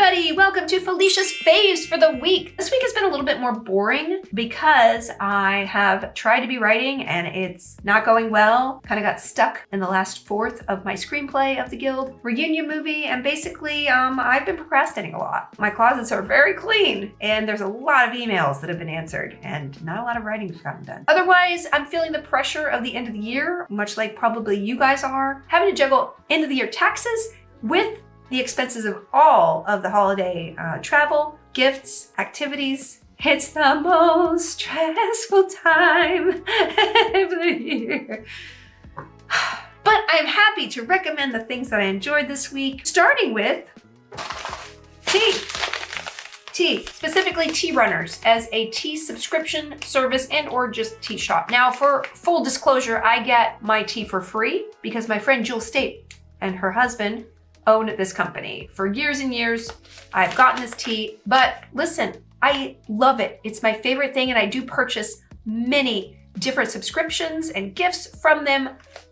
everybody, welcome to Felicia's Faves for the week. This week has been a little bit more boring because I have tried to be writing and it's not going well. Kind of got stuck in the last fourth of my screenplay of the Guild reunion movie, and basically I've been procrastinating a lot. My closets are very clean and there's a lot of emails that have been answered and not a lot of writing's gotten done. Otherwise, I'm feeling the pressure of the end of the year, much like probably you guys are, having to juggle end of the year taxes with the expenses of all of the holiday travel, gifts, activities. It's the most stressful time of the year. But I'm happy to recommend the things that I enjoyed this week, starting with tea. Tea, specifically Tea Runners, as a tea subscription service and or just tea shop. Now, for full disclosure, I get my tea for free because my friend Jewel State and her husband own this company. For years and years, I've gotten this tea, but listen, I love it. It's my favorite thing, and I do purchase many different subscriptions and gifts from them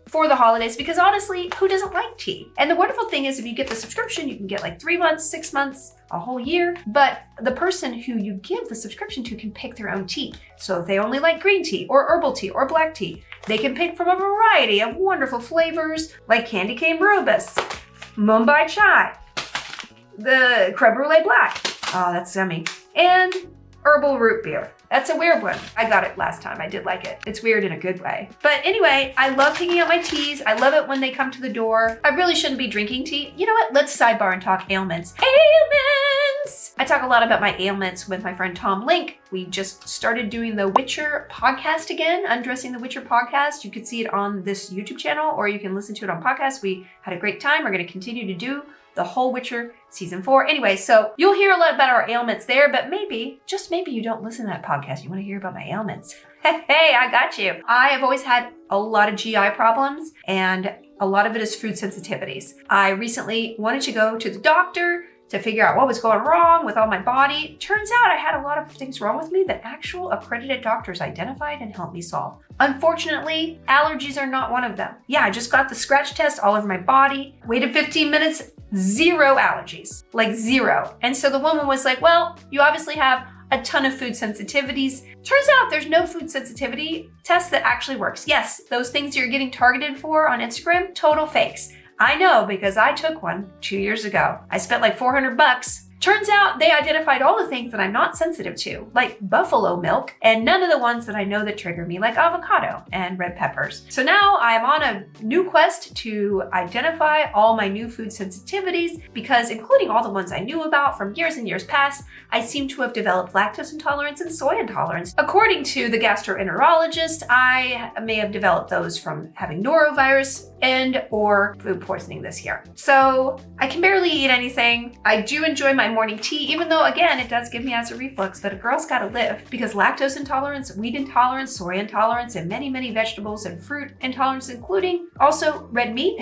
for the holidays because honestly, who doesn't like tea? And the wonderful thing is if you get the subscription, you can get like 3 months, 6 months, a whole year, but the person who you give the subscription to can pick their own tea. So if they only like green tea or herbal tea or black tea, they can pick from a variety of wonderful flavors like Candy Cane Rooibos, Mumbai Chai, the Creme Brulee Black. Oh, that's yummy. And herbal root beer. That's a weird one. I got it last time. I did like it. It's weird in a good way. But anyway, I love picking out my teas. I love it when they come to the door. I really shouldn't be drinking tea. You know what? Let's sidebar and talk ailments. Ailments! I talk a lot about my ailments with my friend Tom Link. We just started doing the Witcher podcast again, Undressing the Witcher podcast. You can see it on this YouTube channel or you can listen to it on podcast. We had a great time. We're going to continue to do the whole Witcher season 4. Anyway, so you'll hear a lot about our ailments there, but maybe, just maybe you don't listen to that podcast. You want to hear about my ailments. Hey, I got you. I have always had a lot of GI problems and a lot of it is food sensitivities. I recently wanted to go to the doctor to figure out what was going wrong with all my body. Turns out I had a lot of things wrong with me that actual accredited doctors identified and helped me solve. Unfortunately, allergies are not one of them. Yeah, I just got the scratch test all over my body, waited 15 minutes, 0 allergies, like 0. And so the woman was like, well, you obviously have a ton of food sensitivities. Turns out there's no food sensitivity test that actually works. Yes, those things you're getting targeted for on Instagram, total fakes. I know because I took one 2 years ago. I spent like $400. Turns out they identified all the things that I'm not sensitive to, like buffalo milk, and none of the ones that I know that trigger me, like avocado and red peppers. So now I'm on a new quest to identify all my new food sensitivities because including all the ones I knew about from years and years past, I seem to have developed lactose intolerance and soy intolerance. According to the gastroenterologist, I may have developed those from having norovirus and or food poisoning this year. So I can barely eat anything. I do enjoy my morning tea, even though again, it does give me acid reflux, but a girl's gotta live because lactose intolerance, wheat intolerance, soy intolerance, and many, many vegetables and fruit intolerance, including also red meat.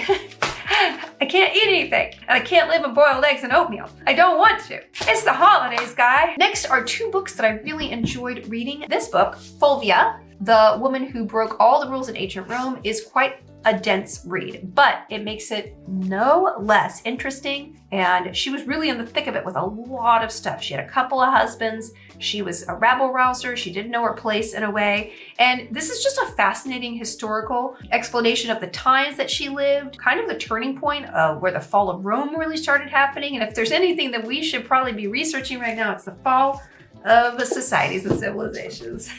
I can't eat anything and I can't live on boiled eggs and oatmeal. I don't want to. It's the holidays, guy. Next are 2 books that I really enjoyed reading. This book, Fulvia, the woman who broke all the rules in ancient Rome, is quite a dense read, but it makes it no less interesting. And she was really in the thick of it with a lot of stuff. She had a couple of husbands. She was a rabble-rouser. She didn't know her place in a way. And this is just a fascinating historical explanation of the times that she lived, kind of the turning point of where the fall of Rome really started happening. And if there's anything that we should probably be researching right now, it's the fall of societies and civilizations.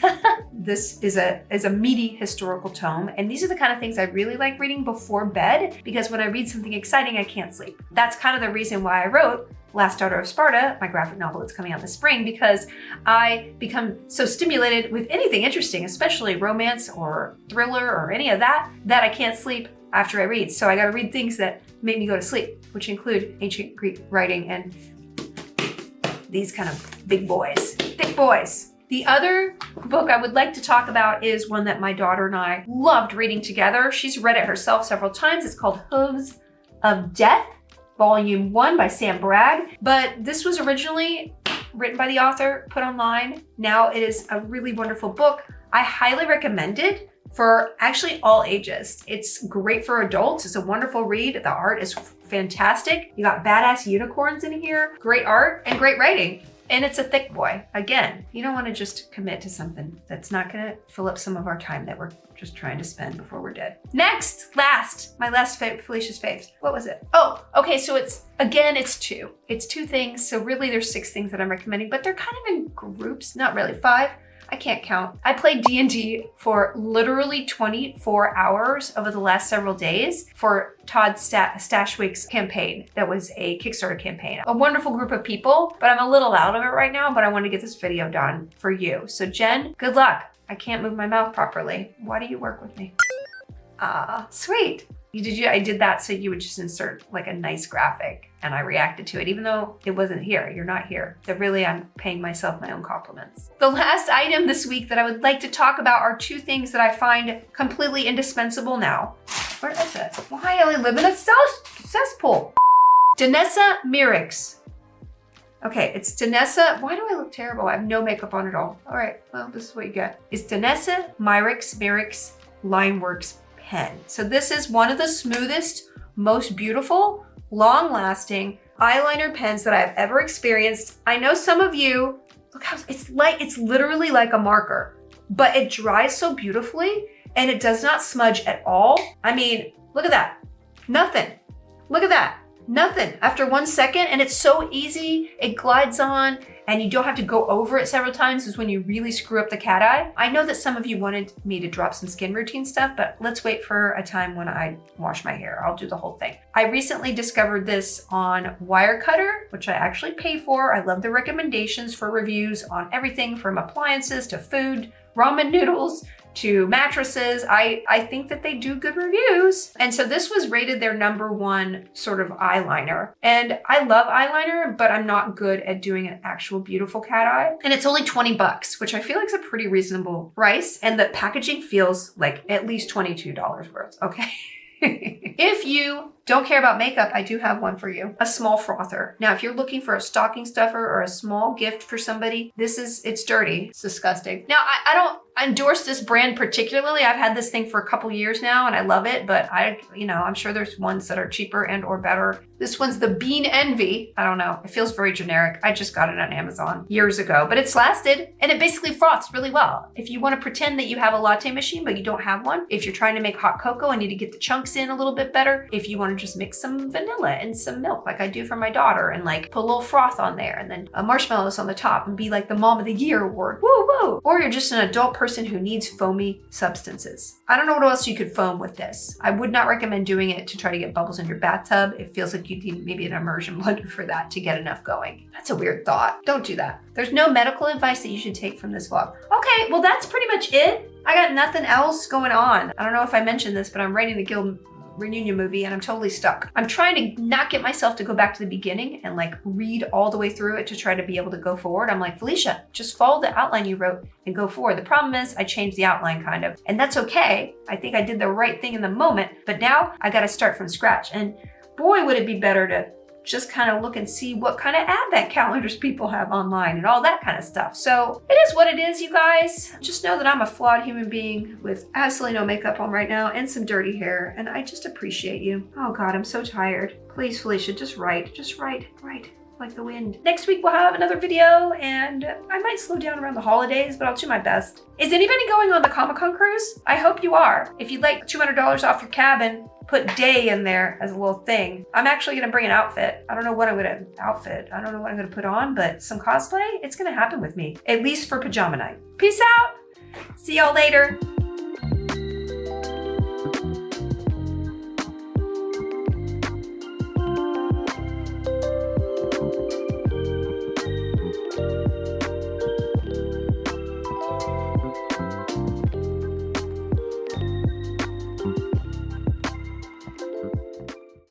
This is a meaty historical tome, and these are the kind of things I really like reading before bed because when I read something exciting, I can't sleep. That's kind of the reason why I wrote Last Daughter of Sparta, my graphic novel that's coming out this spring, because I become so stimulated with anything interesting, especially romance or thriller or any of that, that I can't sleep after I read. So I gotta read things that make me go to sleep, which include ancient Greek writing and these kind of big boys, thick boys. The other book I would like to talk about is one that my daughter and I loved reading together. She's read it herself several times. It's called Hooves of Death, Volume 1 by Sam Bragg. But this was originally written by the author, put online. Now it is a really wonderful book. I highly recommend it for actually all ages. It's great for adults. It's a wonderful read. The art is fantastic. You got badass unicorns in here, great art, and great writing. And it's a thick boy. Again, you don't want to just commit to something that's not going to fill up some of our time that we're just trying to spend before we're dead. Next, my last Felicia's faves. What was it? Oh, okay, so it's two. It's two things. So really there's 6 things that I'm recommending, but they're kind of in groups, not really 5. I can't count. I played D&D for literally 24 hours over the last several days for Todd Stashwick's campaign. That was a Kickstarter campaign. A wonderful group of people, but I'm a little out of it right now, but I want to get this video done for you. So Jen, good luck. I can't move my mouth properly. Why do you work with me? Sweet. I did that so you would just insert like a nice graphic and I reacted to it, even though it wasn't here. You're not here. That really, I'm paying myself my own compliments. The last item this week that I would like to talk about are 2 things that I find completely indispensable now. Where is it? Why I live in a cesspool? Danessa Myricks. Okay, it's Danessa. Why do I look terrible? I have no makeup on at all. All right, well, this is what you get. It's Danessa Myricks Lineworks pen. So this is one of the smoothest, most beautiful, long-lasting eyeliner pens that I've ever experienced. I know some of you, look how it's literally like a marker, but it dries so beautifully and it does not smudge at all. I mean, look at that. Nothing. Look at that. Nothing after 1 second, and it's so easy. It glides on and you don't have to go over it several times. Is when you really screw up the cat eye. I know that some of you wanted me to drop some skin routine stuff, but let's wait for a time when I wash my hair. I'll do the whole thing. I recently discovered this on Wirecutter, which I actually pay for. I love the recommendations for reviews on everything from appliances to food, ramen noodles, to mattresses. I think that they do good reviews. And so this was rated their #1 sort of eyeliner. And I love eyeliner, but I'm not good at doing an actual beautiful cat eye. And it's only 20 bucks, which I feel like is a pretty reasonable price. And the packaging feels like at least $22 worth, okay? If you don't care about makeup, I do have one for you. A small frother. Now, if you're looking for a stocking stuffer or a small gift for somebody, it's dirty. It's disgusting. Now, I don't endorse this brand particularly. I've had this thing for a couple years now and I love it, but I'm sure there's ones that are cheaper and or better. This one's the Bean Envy. I don't know. It feels very generic. I just got it on Amazon years ago, but it's lasted and it basically froths really well. If you want to pretend that you have a latte machine, but you don't have one, if you're trying to make hot cocoa and need to get the chunks in a little bit better, if you want to just mix some vanilla and some milk like I do for my daughter and like put a little froth on there and then marshmallows on the top and be like the Mom of the Year award. Woo woo! Or you're just an adult person who needs foamy substances. I don't know what else you could foam with this. I would not recommend doing it to try to get bubbles in your bathtub. It feels like you need maybe an immersion blender for that to get enough going. That's a weird thought. Don't do that. There's no medical advice that you should take from this vlog. Okay, well that's pretty much it. I got nothing else going on. I don't know if I mentioned this, but I'm writing the Guild reunion movie and I'm totally stuck. I'm trying to not get myself to go back to the beginning and like read all the way through it to try to be able to go forward. I'm like, Felicia, just follow the outline you wrote and go forward. The problem is I changed the outline kind of, and that's okay. I think I did the right thing in the moment, but now I got to start from scratch. And boy, would it be better to just kind of look and see what kind of advent calendars people have online and all that kind of stuff. So it is what it is, you guys. Just know that I'm a flawed human being with absolutely no makeup on right now and some dirty hair, and I just appreciate you. Oh God, I'm so tired. Please, Felicia, just write like the wind. Next week we'll have another video and I might slow down around the holidays, but I'll do my best. Is anybody going on the Comic-Con cruise? I hope you are. If you'd like $200 off your cabin, put day in there as a little thing. I'm actually gonna bring an outfit. I don't know what I'm gonna put on, but some cosplay, it's gonna happen with me, at least for pajama night. Peace out. See y'all later.